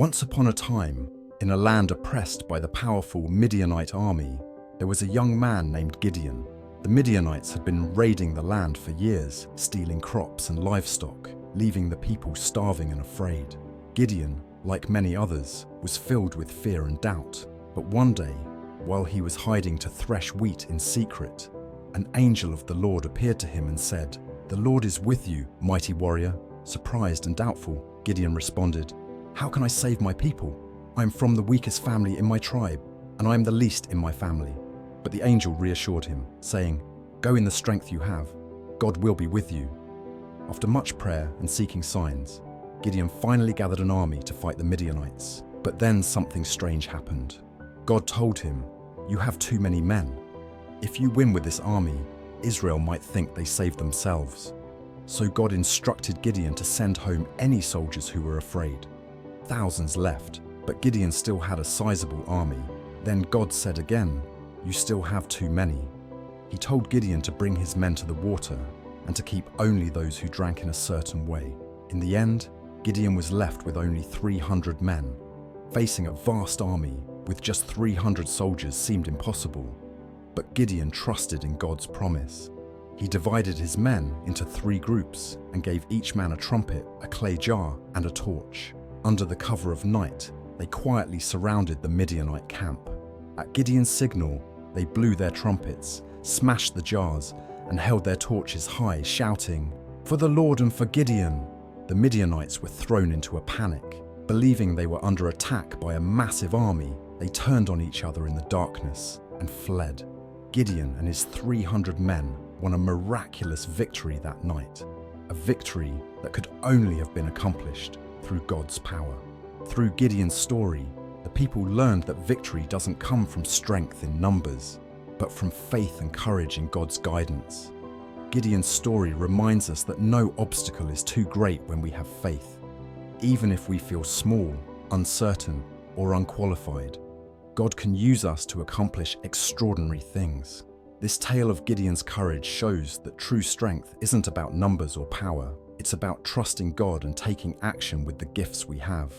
Once upon a time, in a land oppressed by the powerful Midianite army, there was a young man named Gideon. The Midianites had been raiding the land for years, stealing crops and livestock, leaving the people starving and afraid. Gideon, like many others, was filled with fear and doubt. But one day, while he was hiding to thresh wheat in secret, an angel of the Lord appeared to him and said, "The Lord is with you, mighty warrior." Surprised and doubtful, Gideon responded, "How can I save my people? I am from the weakest family in my tribe, and I am the least in my family." But the angel reassured him, saying, "Go in the strength you have. God will be with you." After much prayer and seeking signs, Gideon finally gathered an army to fight the Midianites. But then something strange happened. God told him, "You have too many men. If you win with this army, Israel might think they saved themselves." So God instructed Gideon to send home any soldiers who were afraid. Thousands left, but Gideon still had a sizable army. Then God said again, "You still have too many." He told Gideon to bring his men to the water and to keep only those who drank in a certain way. In the end, Gideon was left with only 300 men. Facing a vast army with just 300 soldiers seemed impossible. But Gideon trusted in God's promise. He divided his men into 3 groups and gave each man a trumpet, a clay jar, and a torch. Under the cover of night, they quietly surrounded the Midianite camp. At Gideon's signal, they blew their trumpets, smashed the jars, and held their torches high, shouting, "For the Lord and for Gideon!" The Midianites were thrown into a panic. Believing they were under attack by a massive army, they turned on each other in the darkness and fled. Gideon and his 300 men won a miraculous victory that night, a victory that could only have been accomplished through God's power. Through Gideon's story, the people learned that victory doesn't come from strength in numbers, but from faith and courage in God's guidance. Gideon's story reminds us that no obstacle is too great when we have faith. Even if we feel small, uncertain, or unqualified, God can use us to accomplish extraordinary things. This tale of Gideon's courage shows that true strength isn't about numbers or power. It's about trusting God and taking action with the gifts we have.